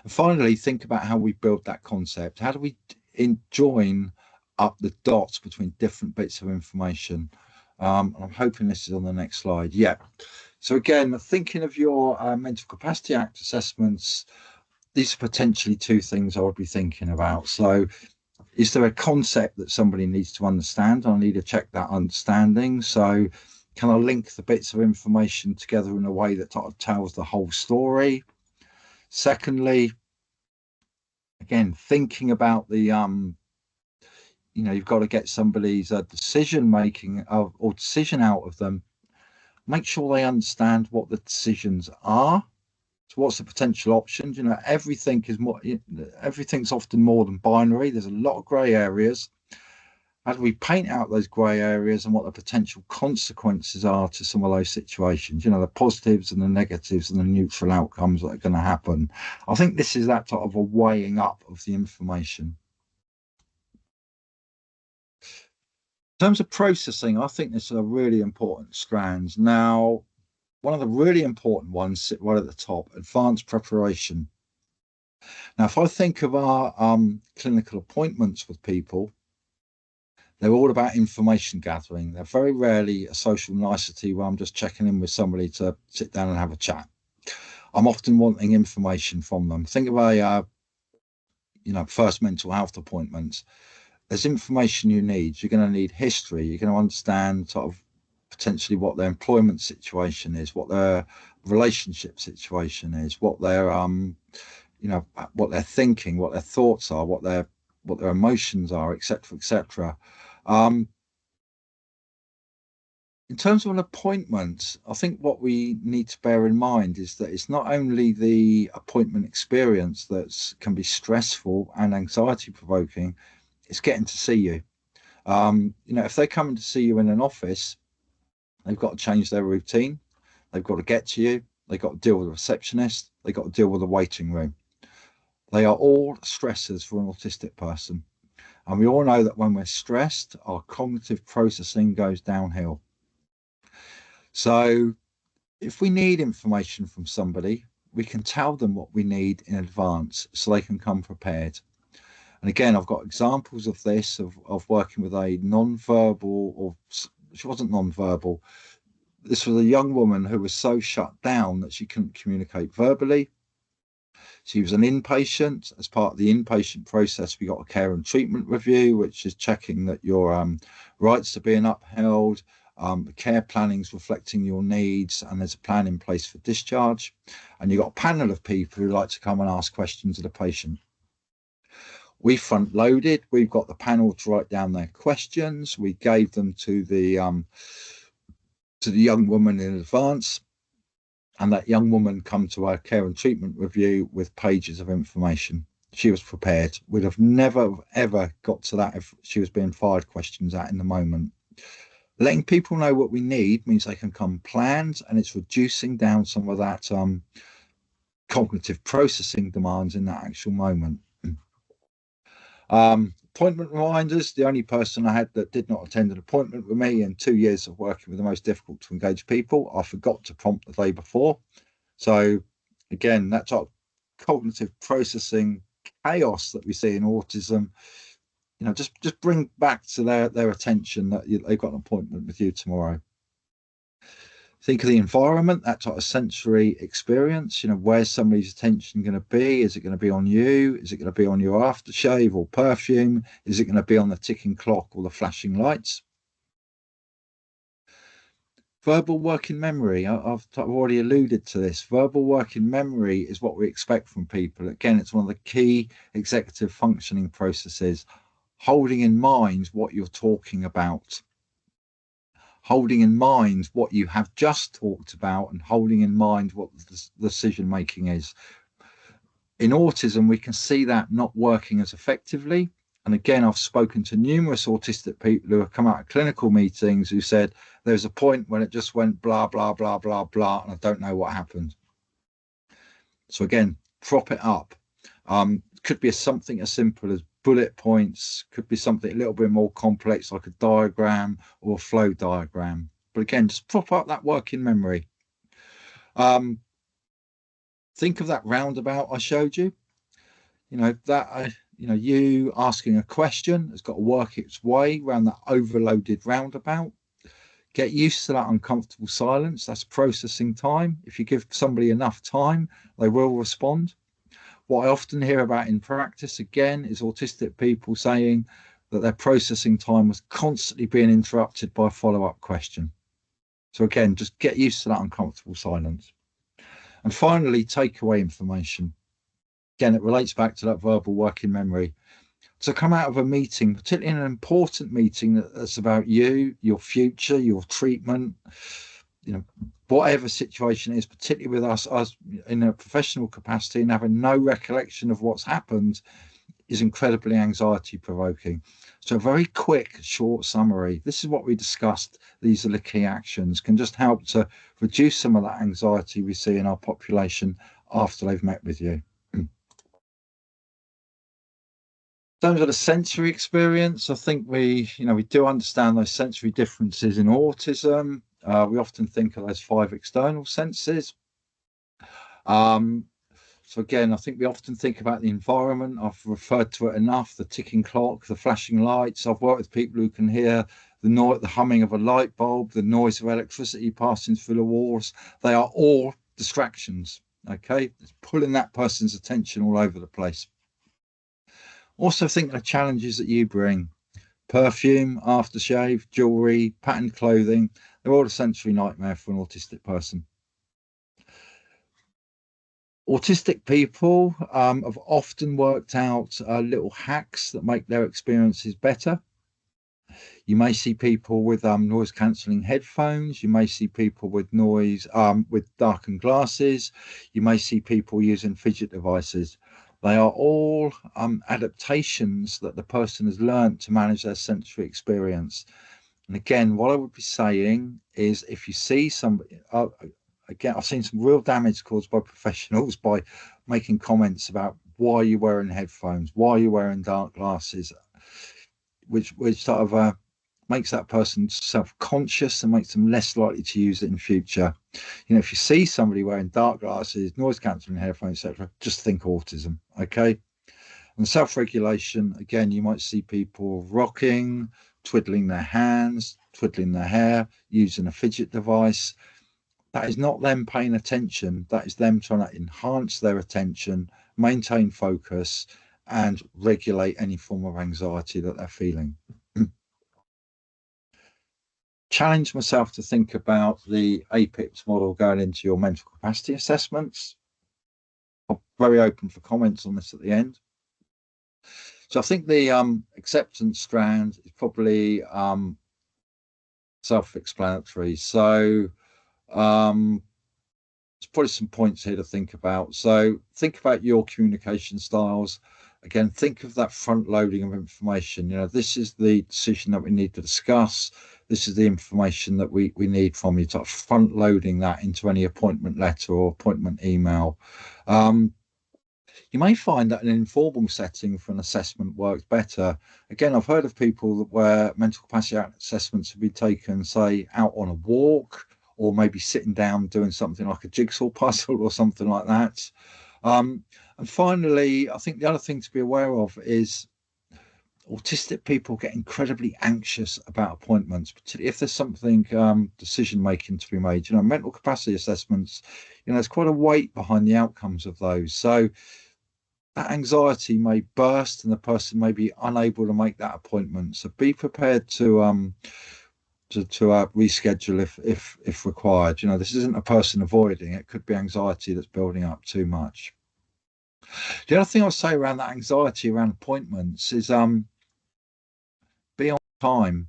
And finally, think about how we build that concept. How do we join up the dots between different bits of information? I'm hoping this is on the next slide. Yeah. So again, thinking of your Mental Capacity Act assessments, these are potentially two things I would be thinking about. So is there a concept that somebody needs to understand? I need to check that understanding. So can I link the bits of information together in a way that tells the whole story? Secondly, again, thinking about the you've got to get somebody's decision making or decision out of them. Make sure they understand what the decisions are. So what's the potential options? Everything's often more than binary. There's a lot of grey areas. How do we paint out those grey areas and what the potential consequences are to some of those situations? The positives and the negatives and the neutral outcomes that are going to happen. I think this is that type of a weighing up of the information. In terms of processing, I think this is a really important strand. Now, one of the really important ones sit right at the top, advanced preparation. Now, if I think of our clinical appointments with people, they're all about information gathering. They're very rarely a social nicety where I'm just checking in with somebody to sit down and have a chat. I'm often wanting information from them. Think of first mental health appointments. There's information you need. You're going to need history. You're going to understand sort of potentially what their employment situation is, what their relationship situation is, what their what they're thinking, what their thoughts are, what their emotions are, etc., etc. Um, in terms of an appointment, I think what we need to bear in mind is that it's not only the appointment experience that can be stressful and anxiety provoking, it's getting to see you. If they're coming to see you in an office, they've got to change their routine. They've got to get to you. They've got to deal with the receptionist. They've got to deal with the waiting room. They are all stressors for an autistic person. And we all know that when we're stressed, our cognitive processing goes downhill. So if we need information from somebody, we can tell them what we need in advance so they can come prepared. And again, I've got examples of this, of working with a non-verbal, or she wasn't non-verbal. This was a young woman who was so shut down that she couldn't communicate verbally. She was an inpatient. As part of the inpatient process, we got a care and treatment review, which is checking that your rights are being upheld, the care planning's reflecting your needs, and there's a plan in place for discharge. And you've got a panel of people who like to come and ask questions of the patient. We front loaded. We've got the panel to write down their questions. We gave them to the young woman in advance, and that young woman come to our care and treatment review with pages of information. She was prepared. We'd have never, ever got to that if she was being fired questions at in the moment. Letting people know what we need means they can come planned, and it's reducing down some of that cognitive processing demands in that actual moment. Appointment reminders. The only person I had that did not attend an appointment with me in 2 years of working with the most difficult to engage people, I forgot to prompt the day before. So again, that sort of cognitive processing chaos that we see in autism, just bring back to their attention that they've got an appointment with you tomorrow. Think of the environment, that sort of sensory experience. Where's somebody's attention going to be? Is it going to be on you? Is it going to be on your aftershave or perfume? Is it going to be on the ticking clock or the flashing lights? Verbal working memory. I've already alluded to this. Verbal working memory is what we expect from people. Again, it's one of the key executive functioning processes. Holding in mind what you're talking about, holding in mind what you have just talked about, and holding in mind what the decision making is. In autism, we can see that not working as effectively. And again, I've spoken to numerous autistic people who have come out of clinical meetings who said there's a point when it just went blah, blah, blah, blah, blah, and I don't know what happened. So again, prop it up. Could be something as simple as bullet points, could be something a little bit more complex like a diagram or a flow diagram. But again, just prop up that working memory. Think of that roundabout I showed you. You asking a question has got to work its way around that overloaded roundabout. Get used to that uncomfortable silence. That's processing time. If you give somebody enough time, they will respond. What I often hear about in practice, again, is autistic people saying that their processing time was constantly being interrupted by a follow-up question. So again, just get used to that uncomfortable silence. And finally, takeaway information. Again, it relates back to that verbal working memory. So come out of a meeting, particularly in an important meeting that's about you, your future, your treatment, whatever situation it is, particularly with us in a professional capacity, and having no recollection of what's happened is incredibly anxiety provoking. So a very quick, short summary. This is what we discussed. These are the key actions, can just help to reduce some of that anxiety we see in our population after they've met with you. In terms of the sensory experience, I think we do understand those sensory differences in autism. We often think of those 5 external senses. So again, I think we often think about the environment. I've referred to it enough, the ticking clock, the flashing lights. I've worked with people who can hear the humming of a light bulb, the noise of electricity passing through the walls. They are all distractions, okay? It's pulling that person's attention all over the place. Also think of the challenges that you bring. Perfume, aftershave, jewelry, patterned clothing. They're all a sensory nightmare for an autistic person. Autistic people have often worked out little hacks that make their experiences better. You may see people with noise cancelling headphones. You may see people with with darkened glasses. You may see people using fidget devices. They are all adaptations that the person has learned to manage their sensory experience. And again, what I would be saying is if you see somebody, again, I've seen some real damage caused by professionals by making comments about why you're wearing headphones, why you're wearing dark glasses, which sort of makes that person self-conscious and makes them less likely to use it in future. If you see somebody wearing dark glasses, noise cancelling headphones, etc., just think autism, okay? And self-regulation, again, you might see people rocking, twiddling their hands, twiddling their hair, using a fidget device. That is not them paying attention. That is them trying to enhance their attention, maintain focus, and regulate any form of anxiety that they're feeling. Challenge myself to think about the APIPS model going into your mental capacity assessments. I'm very open for comments on this at the end. So I think the acceptance strand is probably self-explanatory. So there's probably some points here to think about. So think about your communication styles. Again, think of that front loading of information. This is the decision that we need to discuss. This is the information that we need from you, to front loading that into any appointment letter or appointment email. You may find that an informal setting for an assessment works better. Again, I've heard of people where mental capacity assessments have been taken, say, out on a walk, or maybe sitting down doing something like a jigsaw puzzle or something like that. And finally, I think the other thing to be aware of is autistic people get incredibly anxious about appointments, particularly if there's something decision making to be made. Mental capacity assessments, there's quite a weight behind the outcomes of those. So that anxiety may burst and the person may be unable to make that appointment. So be prepared to reschedule if required. This isn't a person avoiding; it could be anxiety that's building up too much. The other thing I'll say around that anxiety around appointments is be on time.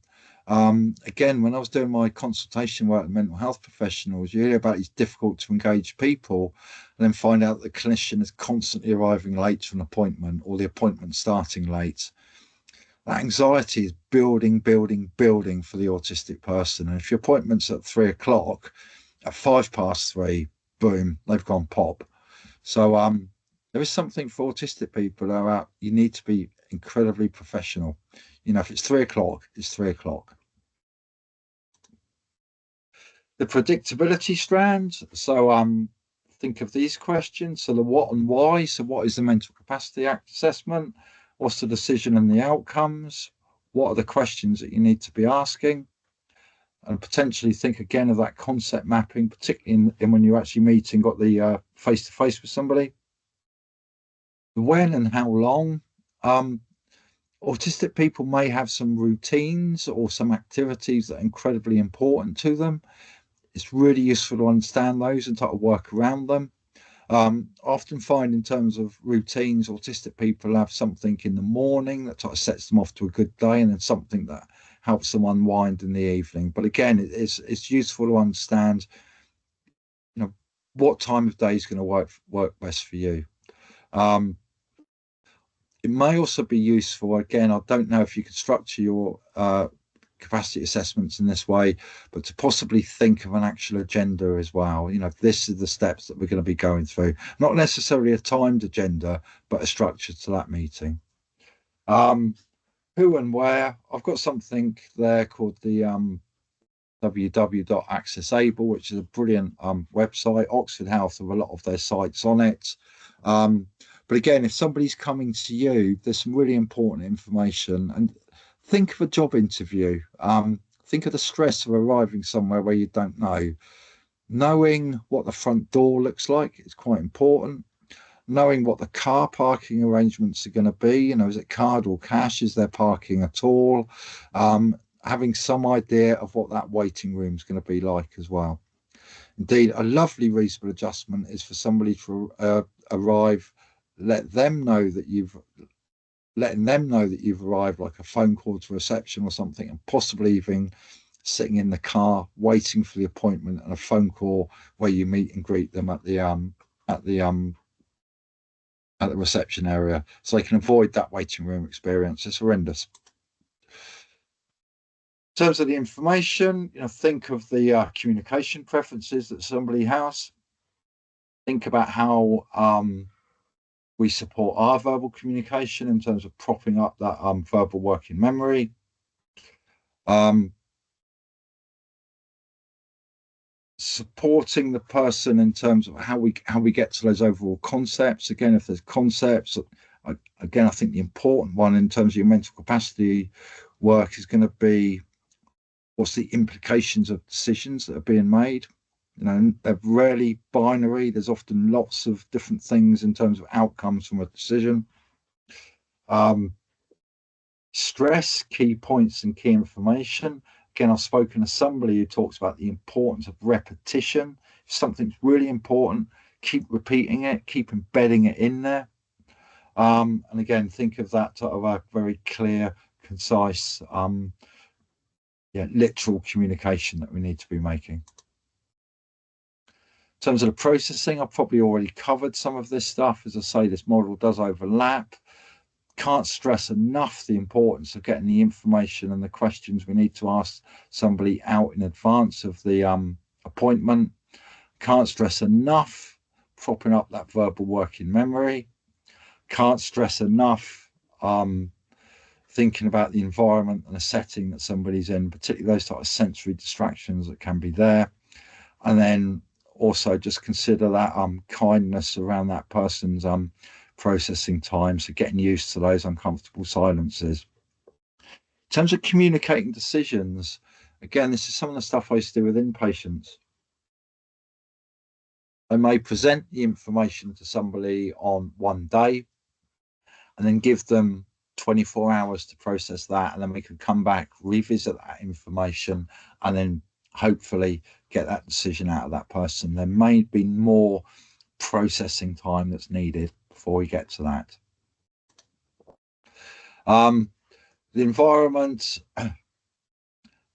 Again, when I was doing my consultation work with mental health professionals, you hear about these difficult to engage people, and then find out the clinician is constantly arriving late to an appointment or the appointment starting late. That anxiety is building, building, building for the autistic person. And if your appointment's at 3 o'clock, at 3:05, boom, they've gone pop. So there is something for autistic people that you need to be incredibly professional. If it's 3 o'clock, it's 3 o'clock. The predictability strand. So think of these questions. So the what and why. So what is the Mental Capacity Act assessment? What's the decision and the outcomes? What are the questions that you need to be asking? And potentially think again of that concept mapping, particularly in when you're actually meeting, got the face-to-face with somebody. The when and how long. Autistic people may have some routines or some activities that are incredibly important to them. It's really useful to understand those and try to work around them. Often find in terms of routines, autistic people have something in the morning that sort of sets them off to a good day, and then something that helps them unwind in the evening. But again, it's useful to understand, what time of day is going to work best for you. It may also be useful. Again, I don't know if you can structure your capacity assessments in this way, but to possibly think of an actual agenda as well. This is the steps that we're going to be going through, not necessarily a timed agenda, but a structure to that meeting. Who and where. I've got something there called the www.accessable, which is a brilliant website. Oxford Health have a lot of their sites on it. But again, if somebody's coming to you, there's some really important information. And think of a job interview. Think of the stress of arriving somewhere where you don't know. Knowing what the front door looks like is quite important. Knowing what the car parking arrangements are going to be. Is it card or cash? Is there parking at all? Having some idea of what that waiting room is going to be like as well. Indeed, a lovely reasonable adjustment is for somebody to arrive, letting them know that you've arrived, like a phone call to reception or something, and possibly even sitting in the car waiting for the appointment and a phone call where you meet and greet them at the reception area, so they can avoid that waiting room experience. It's horrendous. In terms of the information, think of the communication preferences that somebody has. Think about how we support our verbal communication in terms of propping up that verbal working memory. Supporting the person in terms of how we get to those overall concepts. Again, if there's concepts, again, I think the important one in terms of your mental capacity work is going to be, what's the implications of decisions that are being made? They're rarely binary. There's often lots of different things in terms of outcomes from a decision. Stress, key points and key information. Again, I've spoken to somebody who talks about the importance of repetition. If something's really important, keep repeating it, keep embedding it in there. And again, think of that sort of a very clear, concise, literal communication that we need to be making. In terms of the processing, I've probably already covered some of this stuff. As I say, this model does overlap. Can't stress enough the importance of getting the information and the questions we need to ask somebody out in advance of the appointment. Can't stress enough propping up that verbal working memory. Can't stress enough thinking about the environment and the setting that somebody's in, particularly those type of sensory distractions that can be there. And then also just consider that kindness around that person's processing time, so getting used to those uncomfortable silences. terms of communicating decisions, again, this is some of the stuff I used to do with inpatients. They may present the information to somebody on one day and then give them 24 hours to process that. And then we could come back, revisit that information, and then hopefully get that decision out of that person. There may be more processing time that's needed before we get to that. The environment,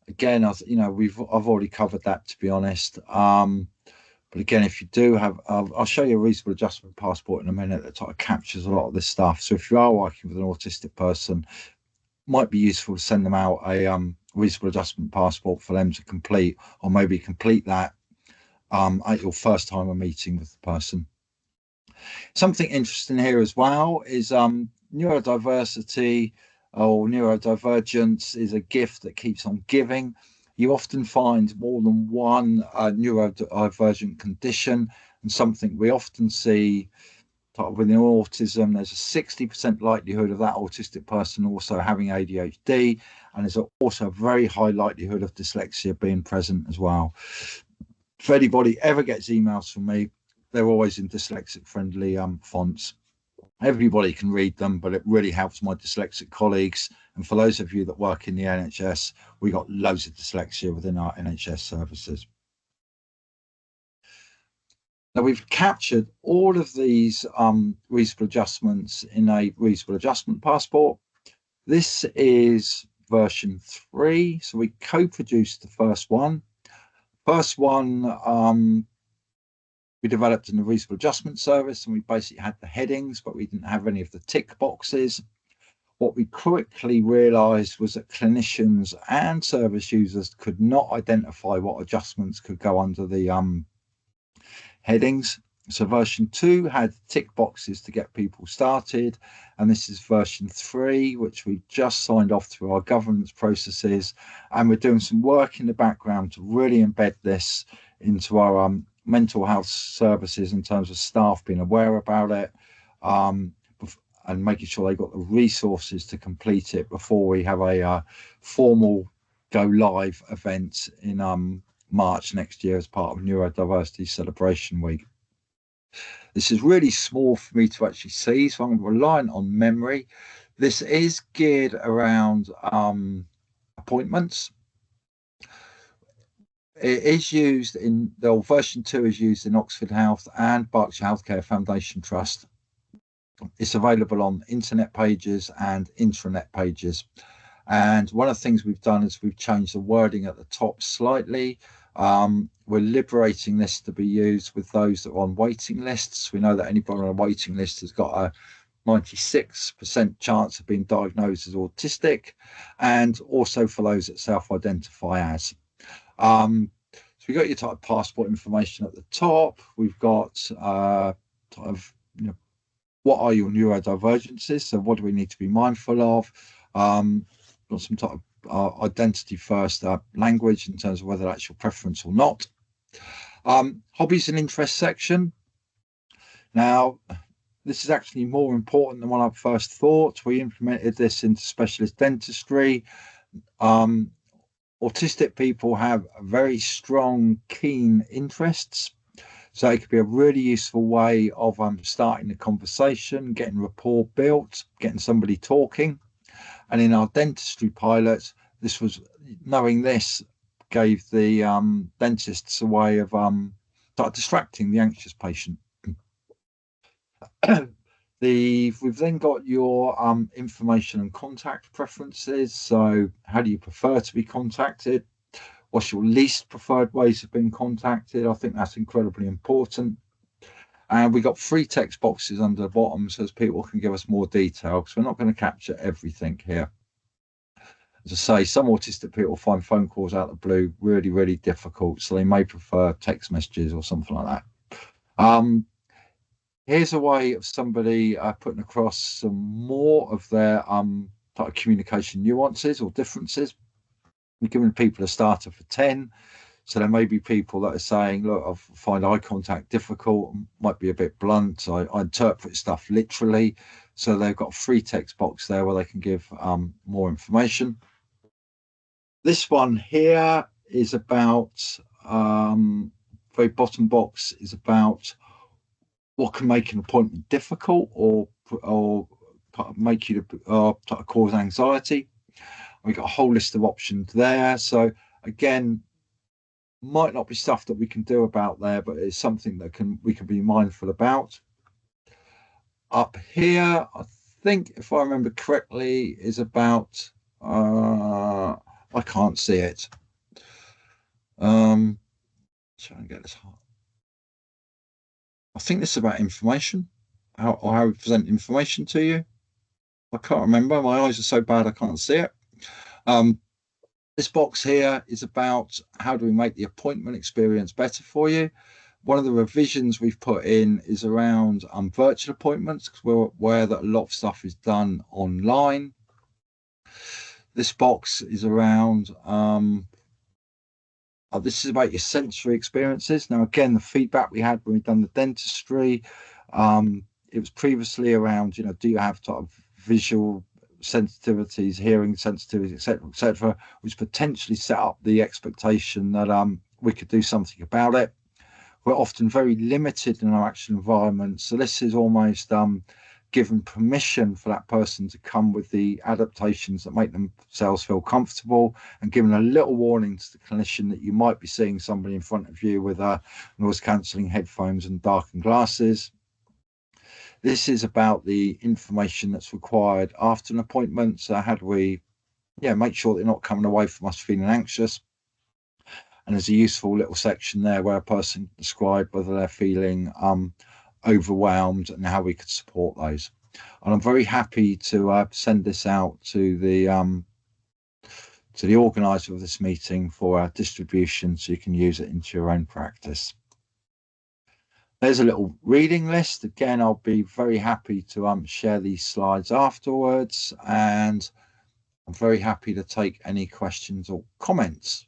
again, I've already covered that, to be honest. But again, if you do have, I'll show you a reasonable adjustment passport in a minute that sort of captures a lot of this stuff. So if you are working with an autistic person, it might be useful to send them out a reasonable adjustment passport for them to complete, or maybe complete that at your first time of meeting with the person. Something interesting here as well is neurodiversity or neurodivergence is a gift that keeps on giving. You often find more than one neurodivergent condition, and something we often see within autism, there's a 60% likelihood of that autistic person also having ADHD, and there's also a very high likelihood of dyslexia being present as well. If anybody ever gets emails from me, they're always in dyslexic friendly fonts. Everybody can read them, but it really helps my dyslexic colleagues. And for those of you that work in the NHS, we got loads of dyslexia within our NHS services. Now we've captured all of these reasonable adjustments in a reasonable adjustment passport. This is version 3. So we co-produced the first one. First one, we developed in the reasonable adjustment service, and we basically had the headings, but we didn't have any of the tick boxes. What we quickly realized was that clinicians and service users could not identify what adjustments could go under the headings. So version 2 had tick boxes to get people started, and this is version 3, which we just signed off through our governance processes, and we're doing some work in the background to really embed this into our mental health services in terms of staff being aware about it, and making sure they got the resources to complete it before we have a formal go live event in March next year as part of Neurodiversity Celebration Week. This is really small for me to actually see, so I'm reliant on memory. This is geared around appointments. It is used in the version 2 is used in Oxford Health and Berkshire Healthcare Foundation Trust. It's available on internet pages and intranet pages. And one of the things we've done is we've changed the wording at the top slightly. We're liberating this to be used with those that are on waiting lists. We know that anybody on a waiting list has got a 96% chance of being diagnosed as autistic, and also for those that self-identify as. So we've got your type of passport information at the top. We've got what are your neurodivergences? So what do we need to be mindful of? Got some type of identity first language in terms of whether that's your preference or not. Hobbies and interests section. Now, this is actually more important than what I first thought. We implemented this into specialist dentistry. Autistic people have very strong, keen interests. So it could be a really useful way of starting the conversation, getting rapport built, getting somebody talking. And in our dentistry pilot, knowing this gave the dentists a way of distracting the anxious patient. We've then got your information and contact preferences. So how do you prefer to be contacted? What's your least preferred ways of being contacted? I think that's incredibly important. And we got 3 text boxes under the bottom so as people can give us more detail, because we're not going to capture everything here. As I say, some autistic people find phone calls out of the blue really, really difficult, so they may prefer text messages or something like that. Here's a way of somebody putting across some more of their type of communication nuances or differences. We're giving people a starter for 10. So there may be people that are saying, look, I find eye contact difficult, might be a bit blunt. I interpret stuff literally. So they've got a free text box there where they can give more information. This one here is about, very bottom box is about what can make an appointment difficult or make you cause anxiety. We've got a whole list of options there. So again, might not be stuff that we can do about there, but it's something that we can be mindful about. Up here, I think if I remember correctly, is about I can't see it. Try and get this hard. I think this is about information, how we present information to you. I can't remember. My eyes are so bad I can't see it. This box here is about how do we make the appointment experience better for you. One of the revisions we've put in is around virtual appointments, because we're aware that a lot of stuff is done online. This box is around, this is about your sensory experiences. Now, again, the feedback we had when we've done the dentistry, it was previously around, do you have sort of visual sensitivities, hearing sensitivities, etc., which potentially set up the expectation that we could do something about it. We're often very limited in our actual environment, so this is almost given permission for that person to come with the adaptations that make themselves feel comfortable, and given a little warning to the clinician that you might be seeing somebody in front of you with noise cancelling headphones and darkened glasses. This is about the information that's required after an appointment. So how do we make sure they're not coming away from us feeling anxious? And there's a useful little section there where a person can describe whether they're feeling overwhelmed and how we could support those. And I'm very happy to send this out to the organizer of this meeting for our distribution, so you can use it into your own practice. There's a little reading list. Again, I'll be very happy to share these slides afterwards, and I'm very happy to take any questions or comments.